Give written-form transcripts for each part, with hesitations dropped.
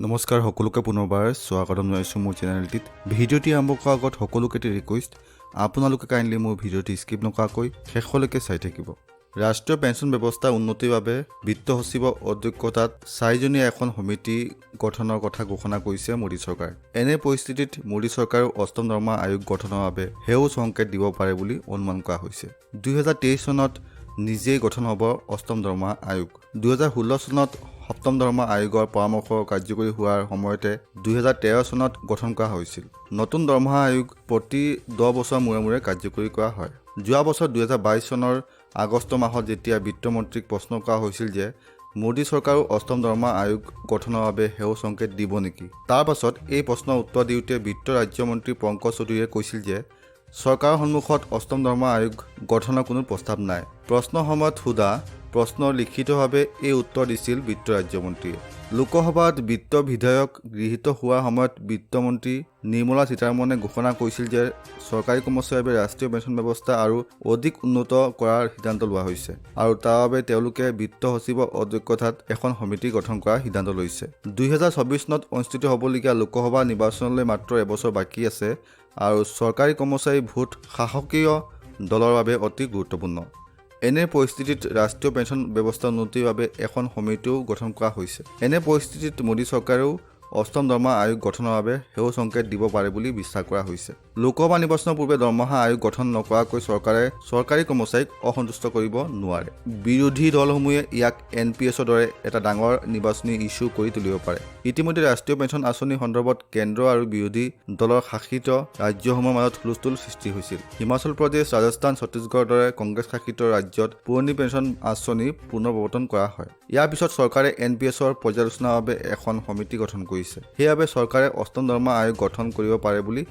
নমস্কাৰ সকলোকে পুনৰবাৰ স্বাগতম জনাইছোঁ মোৰ চেনেলটিত। ভিডিঅ'টি আৰম্ভ কৰাৰ আগত সকলোকে ৰিকুৱেষ্ট, আপোনালোকে কাইণ্ডলি মোৰ ভিডিঅ'টি স্কিপ নকৰাকৈ শেষলৈকে চাই থাকিব। ৰাষ্ট্ৰীয় পেঞ্চন ব্যৱস্থা উন্নতিৰ বাবে বিত্ত সচিবৰ অধ্যক্ষতাত 4জনীয়া এখন সমিতি গঠনৰ কথা ঘোষণা কৰিছে মোদী চৰকাৰ। এনে পৰিস্থিতিত মোদী চৰকাৰেও অষ্টম দৰমহা আয়োগ গঠনৰ বাবে সেউজ সংকেত দিব পাৰে বুলি অনুমান কৰা হৈছে। 2023 চনত নিজেই গঠন হ'ব অষ্টম দৰমহা আয়োগ। 2016 চনত সপ্তম দৰমহা আয়োগৰ পৰামৰ্শ কাৰ্যকৰী হোৱাৰ সময়তে 2013 চনত গঠন কৰা হৈছিল। নতুন দৰমহা আয়োগ প্ৰতি 10 বছৰ মূৰে মূৰে কাৰ্যকৰী কৰা হয়। যোৱা বছৰ 2022 চনৰ আগষ্ট মাহত যেতিয়া বিত্তমন্ত্ৰীক প্ৰশ্ন কৰা হৈছিল যে মোদী চৰকাৰেও অষ্টম দৰমহা আয়োগ গঠনৰ বাবে সেউজ সংকেত দিব নেকি, তাৰ পাছত এই প্ৰশ্নৰ উত্তৰ দিওঁতে বিত্ত ৰাজ্যমন্ত্ৰী পংকজ চৌধুৰীয়ে কৈছিল যে চৰকাৰৰ সন্মুখত অষ্টম দৰমহা আয়োগ গঠনৰ কোনো প্ৰস্তাৱ নাই। প্ৰশ্নৰ সময়ত সোধা প্ৰশ্নৰ লিখিতভাৱে এই উত্তৰ দিছিল বিত্ত ৰাজ্যমন্ত্ৰীয়ে। লোকসভাত বিত্ত বিধেয়ক গৃহীত হোৱাৰ সময়ত বিত্তমন্ত্ৰী নিৰ্মলা সীতাৰমণে ঘোষণা কৰিছিল যে চৰকাৰী কৰ্মচাৰীৰ বাবে ৰাষ্ট্ৰীয় পেঞ্চন ব্যৱস্থা আৰু অধিক উন্নত কৰাৰ সিদ্ধান্ত লোৱা হৈছে আৰু তাৰ বাবে তেওঁলোকে বিত্ত সচিবৰ অধ্যক্ষতাত এখন সমিতি গঠন কৰাৰ সিদ্ধান্ত লৈছে। 2024 চনত অনুষ্ঠিত হ'বলগীয়া লোকসভা নিৰ্বাচনলৈ মাত্ৰ এবছৰ বাকী আছে আৰু চৰকাৰী কৰ্মচাৰী ভোট শাসকীয় দলৰ বাবে অতি গুৰুত্বপূৰ্ণ। এনে পৰিস্থিতিত ৰাষ্ট্ৰীয় পেঞ্চন ব্যৱস্থা উন্নতিৰ বাবে এখন সমিতিও গঠন কৰা হৈছে। এনে পৰিস্থিতিত মোদী চৰকাৰেও অষ্টম দৰমহা আয়োগ গঠনৰ বাবে সেউজ সংকেত দিব পাৰে বুলি বিশ্বাস কৰা হৈছে। লোকসভা নিৰ্বাচনৰ পূৰ্বে দৰমহা আয়োগ গঠন নকৰাকৈ চৰকাৰে চৰকাৰী কৰ্মচাৰীক অসন্তুষ্ট কৰিব নোৱাৰে। বিৰোধী দলসমূহে ইয়াক NPSৰ দৰে এটা ডাঙৰ নিৰ্বাচনী ইছ্যু কৰি তুলিব পাৰে। ইতিমধ্যে ৰাষ্ট্ৰীয় পেঞ্চন আঁচনি সন্দৰ্ভত কেন্দ্ৰ আৰু বিৰোধী দলৰ শাসিত ৰাজ্যসমূহৰ মাজত হুলস্থুল সৃষ্টি হৈছিল। হিমাচল প্ৰদেশ, ৰাজস্থান, ছত্তীশগড়ৰ দৰে কংগ্ৰেছ শাসিত ৰাজ্যত পুৰণি পেঞ্চন আঁচনি পুনৰ প্ৰৱৰ্তন কৰা হয়। ইয়াৰ পিছত চৰকাৰে NPSৰ পৰ্যালোচনাৰ বাবে এখন সমিতি গঠন কৰিছে। সেইবাবে চৰকাৰে অষ্টম দৰমহা আয়োগ গঠন কৰিব পাৰে বুলি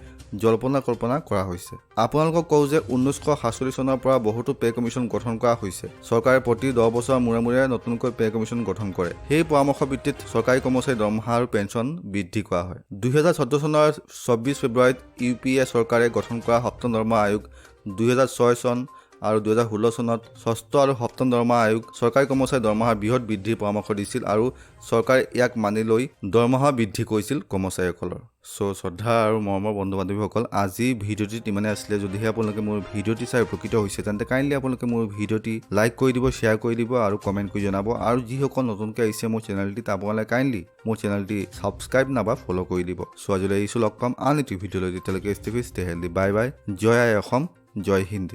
জল্পনা কল্পনা কৰা হৈছে। আপোনালোকক কওঁ যে 1947 চনৰ পৰা বহুতো পে কমিশ্যন গঠন কৰা হৈছে। চৰকাৰে প্ৰতি 10 বছৰ মূৰে মূৰে নতুনকৈ পে কমিশ্যন গঠন কৰে। সেই পৰামৰ্শ ভিত্তিত চৰকাৰী কৰ্মচাৰীৰ দৰমহা আৰু পেঞ্চন বৃদ্ধি কৰা হয়। 2014 চনৰ 24 ফেব্ৰুৱাৰীত UPA চৰকাৰে গঠন কৰা সপ্তম দৰমহা আয়োগ 2006 চন আৰু 2016 চনত ষষ্ঠ আৰু সপ্তম দৰমহা আয়োগ চৰকাৰী কৰ্মচাৰীৰ দৰমহা বৃহৎ বৃদ্ধিৰ পৰামৰ্শ দিছিল আৰু চৰকাৰে ইয়াক মানি লৈ দৰমহা বৃদ্ধি কৰিছিল কৰ্মচাৰীসকলৰ। শ্ৰদ্ধা আৰু মৰমৰ বন্ধু বান্ধৱীসকল, আজি ভিডিঅ'টিত ইমানে আছিলে। যদিহে আপোনালোকে মোৰ ভিডিঅ'টি চাই উপকৃত হৈছে তেন্তে কাইণ্ডলি আপোনালোকে মোৰ ভিডিঅ'টি লাইক কৰি দিব, শ্বেয়াৰ কৰি দিব আৰু কমেণ্ট কৰি জনাব। আৰু যিসকল নতুনকৈ আহিছে মোৰ চেনেলটিত আপোনালোকে কাইণ্ডলি মোৰ চেনেলটি ছাবস্ক্ৰাইব নাইবা ফ'ল' কৰি দিব। আজিলৈ আহিছোঁ, লগ পাম আন এটি ভিডিঅ'লৈ। তেতিয়ালৈকে ষ্টে হেল্ডি, বাই বাই। জয় আই অসম, জয় হিন্দ।